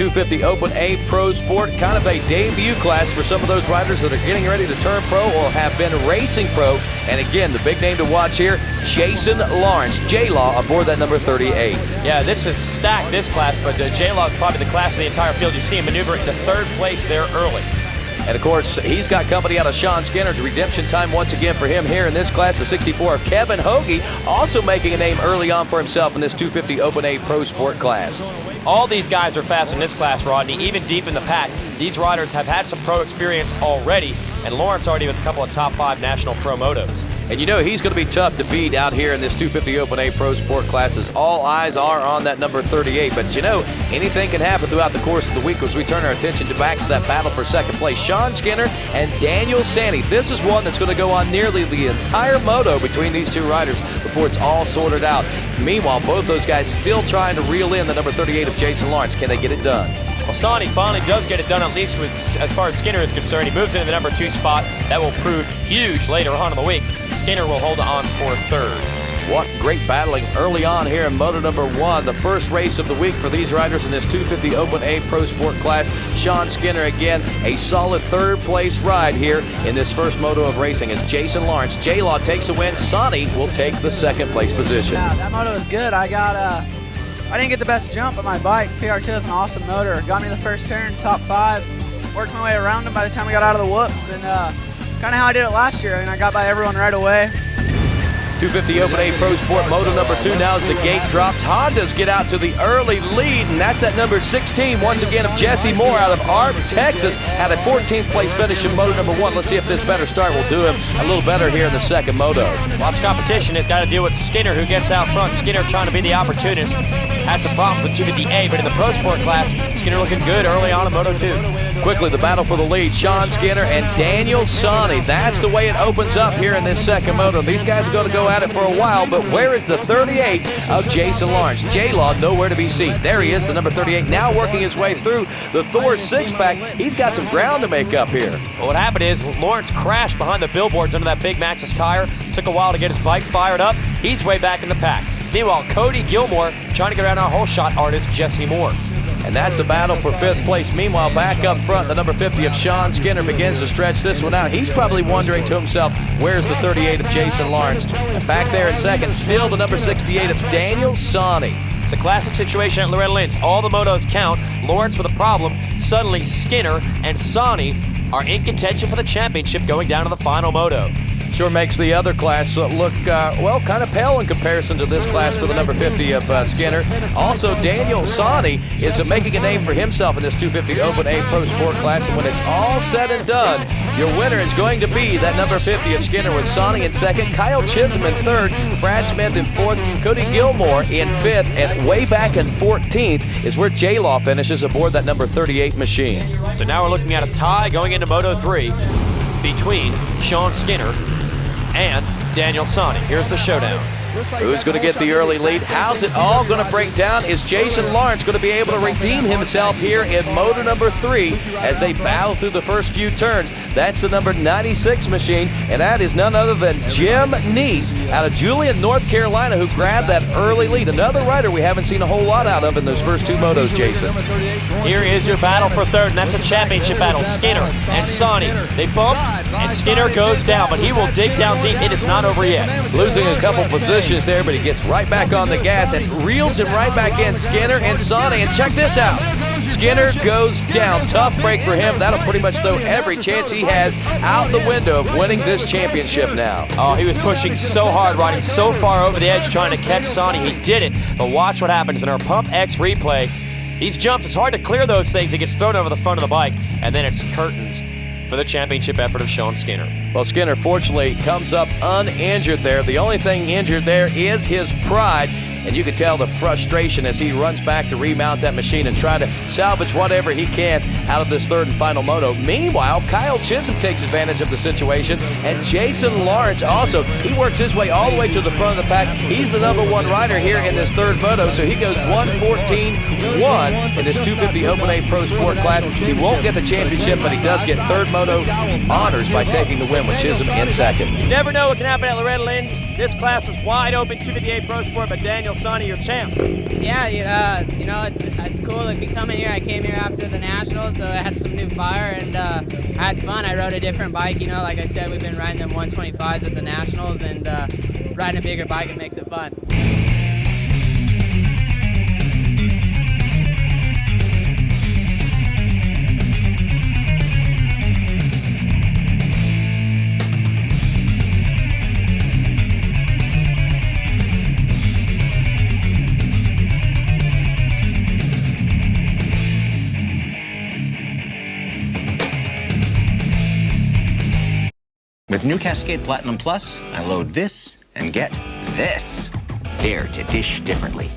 250 Open A Pro Sport, kind of a debut class for some of those riders that are getting ready to turn pro or have been racing pro. And again, the big name to watch here, Jason Lawrence, J-Law aboard that number 38. Yeah, this is stacked, this class, but J-Law is probably the class of the entire field. You see him maneuver into third place there early. And of course, he's got company out of Sean Skinner. Redemption time once again for him here in this class, the 64 of Kevin Hoagie, also making a name early on for himself in this 250 Open A Pro Sport class. All these guys are fast in this class, Rodney, even deep in the pack. These riders have had some pro experience already, and Lawrence already with a couple of top 5 national pro motos. And you know he's going to be tough to beat out here in this 250 Open A Pro Sport classes. All eyes are on that number 38, but you know, anything can happen throughout the course of the week as we turn our attention back to that battle for second place. Sean Skinner and Daniel Sandy. This is one that's going to go on nearly the entire moto between these two riders before it's all sorted out. Meanwhile, both those guys still trying to reel in the number 38 of Jason Lawrence. Can they get it done? Well, Sonny finally does get it done, at least as far as Skinner is concerned. He moves into the number 2 spot. That will prove huge later on in the week. Skinner will hold on for third. What great battling early on here in moto number 1, the first race of the week for these riders in this 250 Open A Pro Sport class. Sean Skinner again, a solid third place ride here in this first moto of racing as Jason Lawrence. J-Law takes the win. Sonny will take the second place position. Yeah, that moto is good. I didn't get the best jump, but my bike, PR2, is an awesome motor. Got me the first turn, top 5. Worked my way around him by the time we got out of the whoops, and kind of how I did it last year. I got by everyone right away. 250 Open A Pro Sport moto number 2 now as the gate drops. Hondas get out to the early lead, and that's at number 16 once again of Jesse Moore out of Arp, Texas. Had a 14th place finish in moto number 1. Let's see if this better start will do him a little better here in the second moto. Lots of competition. It's got to deal with Skinner, who gets out front. Skinner trying to be the opportunist. Had some problems with 250A, but in the Pro Sport class, Skinner looking good early on in moto 2. Quickly, the battle for the lead, Sean Skinner and Daniel Sonny. That's the way it opens up here in this second moto. These guys are going to go at it for a while, but where is the 38 of Jason Lawrence? J-Law nowhere to be seen. There he is, the number 38, now working his way through the Thor 6-pack. He's got some ground to make up here. Well, what happened is Lawrence crashed behind the billboards under that Big Maxxis tire. Took a while to get his bike fired up. He's way back in the pack. Meanwhile, Cody Gilmore trying to get around our whole shot artist, Jesse Moore. And that's the battle for 5th place. Meanwhile, back up front, the number 50 of Sean Skinner begins to stretch this one out. He's probably wondering to himself, where's the 38 of Jason Lawrence? And back there in second, still the number 68 of Daniel Sonny. It's a classic situation at Loretta Lynn's. All the motos count. Lawrence with a problem. Suddenly, Skinner and Sonny are in contention for the championship going down to the final moto. Sure makes the other class look, well, kind of pale in comparison to this class for the number 50 of Skinner. Also, Daniel Sonny is making a name for himself in this 250 Open A Pro Sport class. And when it's all said and done, your winner is going to be that number 50 of Skinner with Sonny in second, Kyle Chisholm in third, Brad Smith in fourth, Cody Gilmore in fifth, and way back in 14th is where J-Law finishes aboard that number 38 machine. So now we're looking at a tie going into Moto 3 between Sean Skinner and Daniel Sonny. Here's the showdown. Who's going to get the early lead? How's it all going to break down? Is Jason Lawrence going to be able to redeem himself here in moto number 3 as they battle through the first few turns? That's the number 96 machine, and that is none other than Jim Neese out of Julian, North Carolina, who grabbed that early lead. Another rider we haven't seen a whole lot out of in those first 2 motos, Jason. Here is your battle for third, and that's a championship battle. Skinner and Sonny, they bump, and Skinner goes down, but he will dig down deep. It is not over yet. Losing a couple positions there, but he gets right back on the gas and reels him right back in. Skinner and Sonny, and check this out. Skinner goes down. Tough break for him. That'll pretty much throw every chance he has out the window of winning this championship now. Oh, he was pushing so hard, riding so far over the edge, trying to catch Sonny. He did it, but watch what happens in our Pump X replay. These jumps, it's hard to clear those things. It gets thrown over the front of the bike, and then it's curtains for the championship effort of Sean Skinner. Well, Skinner fortunately comes up uninjured there. The only thing injured there is his pride. And you can tell the frustration as he runs back to remount that machine and try to salvage whatever he can out of this third and final moto. Meanwhile, Kyle Chisholm takes advantage of the situation, and Jason Lawrence also. He works his way all the way to the front of the pack. He's the number 1 rider here in this third moto, so he goes 1:14.1 in this 250 Open A Pro Sport class. He won't get the championship, but he does get third moto honors by taking the win with Chisholm in second. You never know what can happen at Loretta Lynn's. This class was wide open, 258 Pro Sport, but Daniel Sonny, your champ. Yeah, you know, it's cool to be coming here. I came here after the Nationals, so I had some new fire, and I had fun. I rode a different bike, you know, like I said, we've been riding them 125s at the Nationals, and riding a bigger bike, it makes it fun. With new Cascade Platinum Plus, I load this and get this. Dare to dish differently.